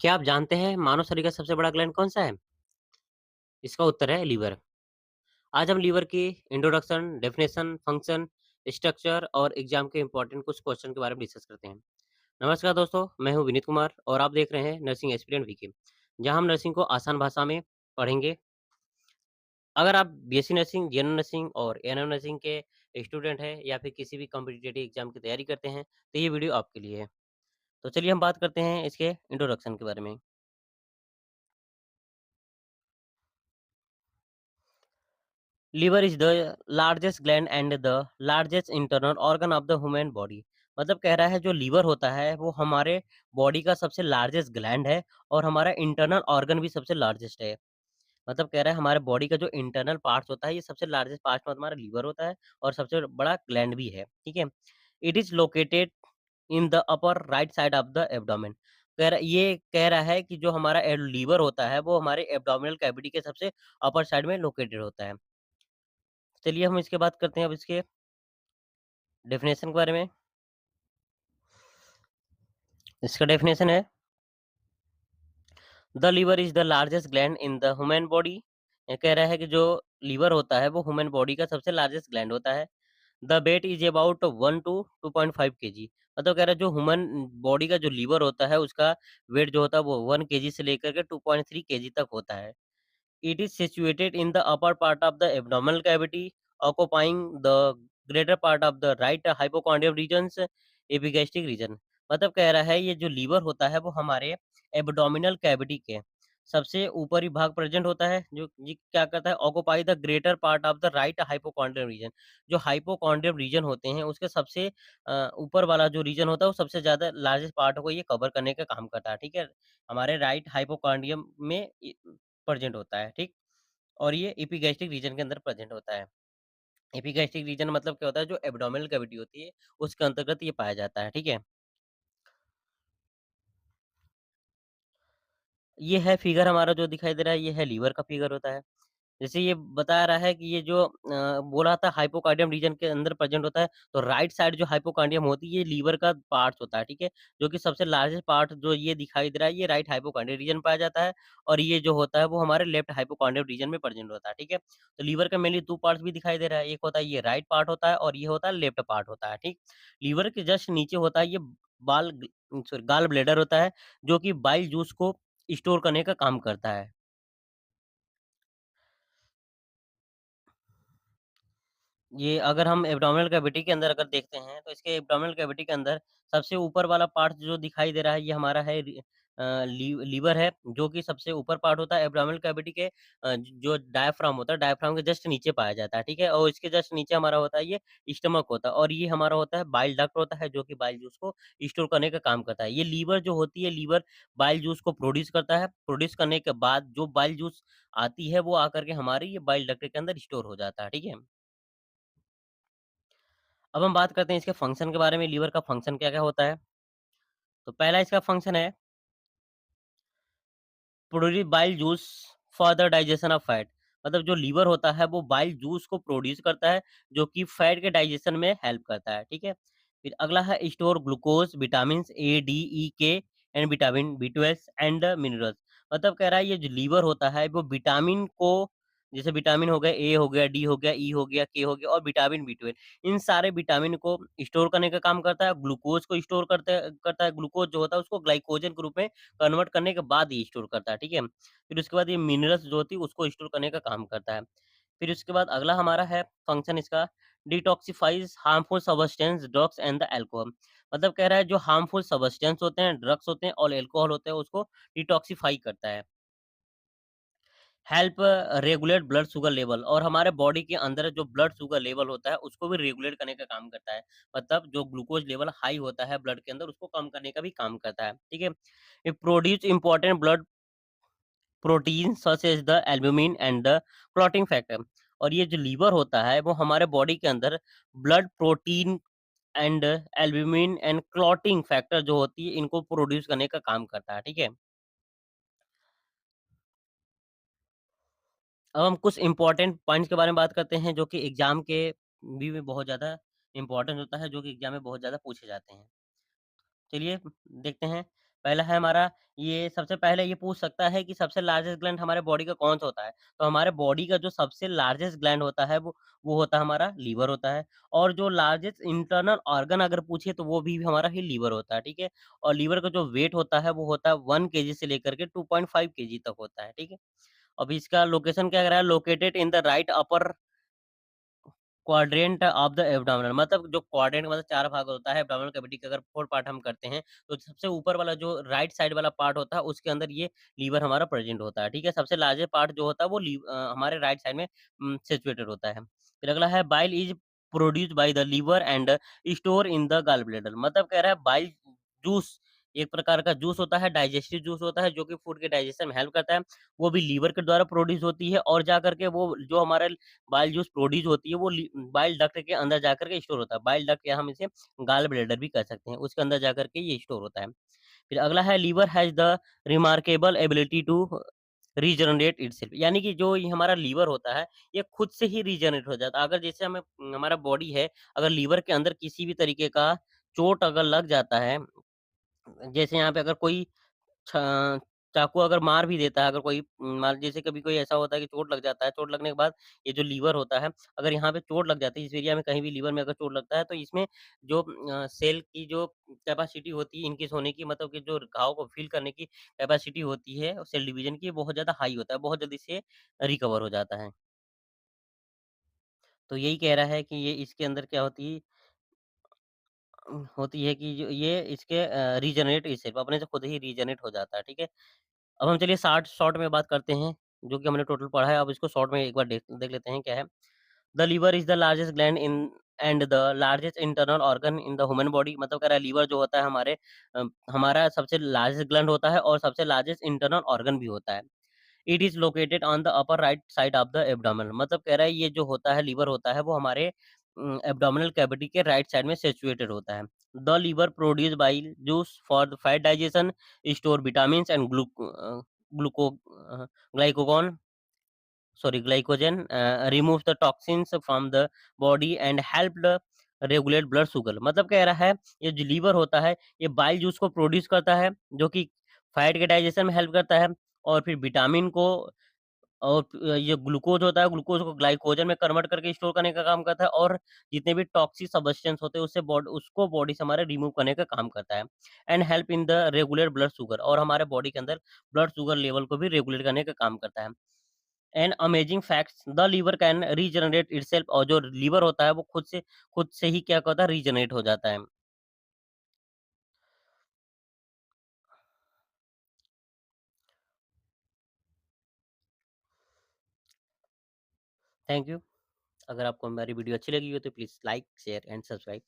क्या आप जानते हैं मानव शरीर का सबसे बड़ा ग्लैंड कौन-सा है? इसका उत्तर है लीवर। आज हम लीवर की इंट्रोडक्शन, डेफिनिशन, फंक्शन, स्ट्रक्चर और एग्ज़ाम के इम्पोर्टेंट कुछ क्वेश्चन के बारे में डिस्कस करते हैं। नमस्कार दोस्तों, मैं हूँ विनीत कुमार और आप देख रहे हैं नर्सिंग एस्पिरेंट वीके, जहाँ हम नर्सिंग को आसान भाषा में पढ़ेंगे। अगर आप बीएससी नर्सिंग, जनरल नर्सिंग और एएनएम नर्सिंग के स्टूडेंट हैं या फिर किसी भी कॉम्पिटिटिव एग्ज़ाम की तैयारी करते हैं, तो ये वीडियो आपके लिए है। तो चलिए हम बात करते हैं इसके इंट्रोडक्शन के बारे में। Liver is the largest gland and the largest internal organ of the human body. मतलब कह रहा है जो लीवर होता है वो हमारे बॉडी का सबसे लार्जेस्ट ग्लैंड है और हमारा इंटरनल ऑर्गन भी सबसे लार्जेस्ट है। मतलब कह रहा है हमारे बॉडी का जो इंटरनल पार्ट्स होता है ये सबसे लार्जेस्ट पार्ट में हमारा लीवर होता है और सबसे बड़ा ग्लैंड भी है। ठीक है। It is located in the upper right side of the abdomen. ये कह रहा है कि जो हमारा लीवर होता है वो हमारे एब्डोमिनल कैविटी के सबसे अपर साइड में लोकेटेड होता है। चलिए हम इसके बात करते हैं अब इसके डेफिनेशन के बारे में। इसका डेफिनेशन है the liver is the largest gland in the human body. ये कह रहा है कि जो लीवर होता है वो ह्यूमन बॉडी का सबसे लार्जेस्ट ग्लैंड होता है। The weight is about 1 to 2.5 kg. मतलब कह रहा है जो ह्यूमन बॉडी का जो लीवर होता है उसका वेट जो होता है वो 1 केजी से लेकर के 2.3 केजी तक होता है। It is situated in the upper part of the abdominal cavity, occupying the greater part of the right hypochondrial regions, epigastric region। मतलब कह रहा है ये जो लीवर होता है वो हमारे एब्डोमिनल कैविटी के सबसे ऊपरी भाग प्रेजेंट होता है जो ये क्या करता है occupy the greater part of the right hypochondriac region. जो हाइपोकॉन्ड्रियल रीजन होते हैं उसके सबसे ऊपर वाला जो रीजन होता है वो सबसे ज़्यादा लार्जेस्ट पार्ट को ये कवर करने का काम करता है। ठीक है। हमारे राइट हाइपोकॉन्ड्रियम में प्रेजेंट होता है, ठीक? और ये एपिगैस्ट्रिक रीजन के अंदर प्रेजेंट होता है। एपिगैस्ट्रिक रीजन मतलब क्या होता है जो एब्डोमिनल कैविटी होती है, उसके अंतर्गत ये पाया जाता है, ठीक है? ये है फिगर हमारा जो दिखाई दे रहा है, ये है लीवर का फिगर होता है। जैसे ये बता रहा है कि ये जो बोला था हाइपोकार्डियम रीजन के अंदर प्रेजेंट होता है, तो राइट साइड जो हाइपोकार्डियम होती है, ये लीवर का पार्ट्स होता है, ठीक है? जो कि सबसे लार्जेस्ट पार्ट जो ये दिखाई दे रहा है, ये राइट हाइपोकार्डियम रीजन पाया जाता है और ये जो होता है, वो हमारे लेफ्ट हाइपोकार्डियम रीजन में प्रेजेंट होता है, ठीक है? तो लीवर का मेनली 2 पार्ट्स भी दिखाई दे रहा है, एक होता है ये राइट पार्ट होता है और ये होता है लेफ्ट पार्ट होता है, ठीक? लीवर के जस्ट नीचे होता है ये गॉल ब्लैडर होता है, जो कि बाइल जूस को स्टोर करने का काम करता है। ये अगर हम एब्डोमिनल कैविटी के अंदर अगर देखते हैं, तो इसके एब्डोमिनल कैविटी के अंदर सबसे ऊपर वाला पार्ट जो दिखाई दे रहा है, ये हमारा है लीवर है, जो कि सबसे ऊपर पार्ट होता है एब्डोमिनल कैविटी के जो डायाफ्राम होता है, डायाफ्राम के जस्ट नीचे पाया जाता है, ठीक है? और इसके जस्ट नीचे हमारा होता है ये स्टमक होता है और ये हमारा होता है बाइल डक्ट होता है, जो कि बाइल जूस को स्टोर करने का काम करता है। ये लीवर जो होती है, लीवर बाइल जूस को प्रोड्यूस करता है, प्रोड्यूस करने के बाद जो बाइल जूस आती है, वो आकर के हमारी ये बाइल डक्ट के अंदर स्टोर हो जाता है, ठीक है? अब हम बात करते हैं इसके फंक्शन के बारे में, लीवर का फंक्शन क्या-क्या होता है। तो पहला इसका फंक्शन है produce bile juice for the digestion of fat. मतलब जो लीवर होता है वो बाइल जूस को प्रोड्यूस करता है जो कि फैट के डाइजेशन में हेल्प करता है, ठीक है? फिर अगला है स्टोर ग्लूकोज, विटामिन्स ए, डी, ई, के and vitamin B12 and minerals. मतलब कह रहा है ये जो लीवर होता है वो विटामिन को जैसे विटामिन हो गया, ए हो गया, डी हो गया, ई हो गया, के हो गया और विटामिन बी12 इन सारे विटामिन को स्टोर करने का काम करता है। ग्लूकोज को स्टोर करता है। ग्लूकोज जो होता है उसको ग्लाइकोजन के रूप में कन्वर्ट करने के बाद ये स्टोर करता है, ठीक है? फिर उसके बाद ये मिनरल्स जो होती है उसको स्टोर करने का काम करता है। फिर उसके बाद अगला हमारा है फंक्शन इसका detoxifies harmful substance, drugs and the alcohol. मतलब कह रहा है जो हार्मफुल सब्सटेंस होते हैं, ड्रग्स होते हैं और अल्कोहल होते हैं उसको डिटॉक्सिफाई करता है। Help regulate blood sugar level और हमारे बॉडी के अंदर जो ब्लड शुगर लेवल होता है उसको भी रेगुलेट करने का काम करता है। मतलब जो ग्लूकोज लेवल हाई होता है ब्लड के अंदर उसको कम करने का भी काम करता है, ठीक है? it produce important blood protein such as the albumin and the clotting factor. और ये जो लीवर होता है वो हमारे बॉडी के अंदर blood protein and albumin and clotting factor जो होती है इनको प्रोड्यूस करने का काम करता है, ठीक है? अब हम कुछ इम्पोर्टेंट पॉइंट्स के बारे में बात करते हैं जो कि एग्जाम के भी में बहुत ज़्यादा इम्पोर्टेंट होता है, जो कि एग्जाम में बहुत ज़्यादा पूछे जाते हैं। चलिए देखते हैं। पहला है हमारा, ये सबसे पहले ये पूछ सकता है कि सबसे लार्जेस्ट ग्लैंड हमारे बॉडी का कौन-सा होता है? तो हमारे बॉडी का जो सबसे लार्जेस्ट ग्लैंड होता है वो होता है हमारा लीवर होता है। और जो लार्जेस्ट इंटरनल ऑर्गन अगर पूछे तो वो भी हमारा ही लीवर होता है, ठीक है? और लीवर का जो वेट होता है वो होता है 1 केजी से लेकर के 2.5 केजी तक होता है, ठीक है? अब इसका लोकेशन क्या कह रहा है, located in the right upper quadrant of the abdominal, मतलब जो क्वाड्रेंट मतलब 4 भाग होता है एब्डोमिनल कैविटी का, अगर 4 पार्ट हम करते हैं, तो सबसे ऊपर वाला जो राइट साइड वाला पार्ट होता है, उसके अंदर ये लीवर हमारा प्रेज़ेंट होता है, ठीक है? सबसे लार्जेस्ट पार्ट जो होता है वो हमारे राइट साइड में सिचुएटेड होता है। फिर अगला है bile is produced by the liver and store in the gall bladder, मतलब कह रहा है बाइल जूस एक प्रकार का जूस होता है, डाइजेस्टिव जूस होता है, जो कि फूड के डाइजेशन में हेल्प करता है। वो भी लीवर के द्वारा प्रोड्यूस होती है और जाकर के वो जो हमारा बाइल जूस प्रोड्यूस होती है वो बाइल डक्ट के अंदर जाकर के स्टोर होता है। बाइल डक्ट या हम इसे गॉल ब्लैडर भी कह सकते हैं, उसके अंदर जाकर के ये स्टोर होता है। फिर अगला है liver has the remarkable ability to regenerate itself, यानी कि जो ये हमारा लीवर होता है, ये खुद से ही रीजनरेट हो जाता है। अगर जैसे हमें हमारा बॉडी है, अगर लीवर के अंदर किसी भी तरीके का चोट अगर लग जाता है, जैसे यहाँ पे अगर कोई छ चाकू अगर मार भी देता है, अगर कोई मान जैसे कभी कोई ऐसा होता है कि चोट लग जाता है, चोट लगने के बाद ये जो लीवर होता है, अगर यहाँ पे चोट लग जाती है, इस एरिया में कहीं भी लीवर में अगर चोट लगता है, तो इसमें जो सेल की जो कैपेसिटी होती है इनकेस होने की, मतलब कि जो घाव को फ़ील करने की कैपेसिटी होती है सेल डिवीज़न की, बहुत ज़्यादा हाई होता है, बहुत जल्दी से रिकवर हो जाता है। तो यही कह रहा है कि ये इसके अंदर क्या होती है कि जो ये इसके रीजनरेट इसेल्फ अपने से खुद ही रीजनरेट हो जाता है, ठीक है? अब हम चलिए शॉर्ट शॉर्ट में बात करते हैं, जो कि हमने टोटल पढ़ा है, अब इसको शॉर्ट में एक बार देख देख लेते हैं क्या है। The liver is the largest gland in and the largest internal organ in the human body, मतलब कह रहा है लीवर जो होता है हमारा सबसे लार्जेस्ट ग्लैंड होता है और सबसे लार्जेस्ट इंटरनल ऑर्गन भी होता है। It is located on the upper right side of the abdomen, मतलब कह रहा है ये जो होता है लीवर होता है वो हमारे एब्डोमिनल कैविटी के राइट साइड में सिचुएटेड होता है। The liver produce bile juice for the fat digestion, store vitamins and gluco glycogen glycogen, removes the toxins from the body and help the regulate blood sugar, मतलब कह रहा है ये जो लीवर होता है ये बाइल जूस को प्रोड्यूस करता है, जो कि फैट के डाइजेशन में हेल्प करता है, और फिर विटामिन को, और ये ग्लूकोज होता है, ग्लूकोज को ग्लाइकोजन में कन्वर्ट करके स्टोर करने का काम करता है, और जितने भी टॉक्सिक सब्सटेंस होते हैं उसको बॉडी से हमारे रिमूव करने का काम करता है। And help in the regular blood sugar, और हमारे बॉडी के अंदर ब्लड शुगर लेवल को भी रेगुलेट करने का काम करता है। An amazing facts, the liver can regenerate itself, और जो लीवर होता है वो खुद से ही क्या कहता है रीजनरेट हो जाता है। Thank you. अगर आपको हमारी वीडियो अच्छी लगी हो तो please like, share and subscribe.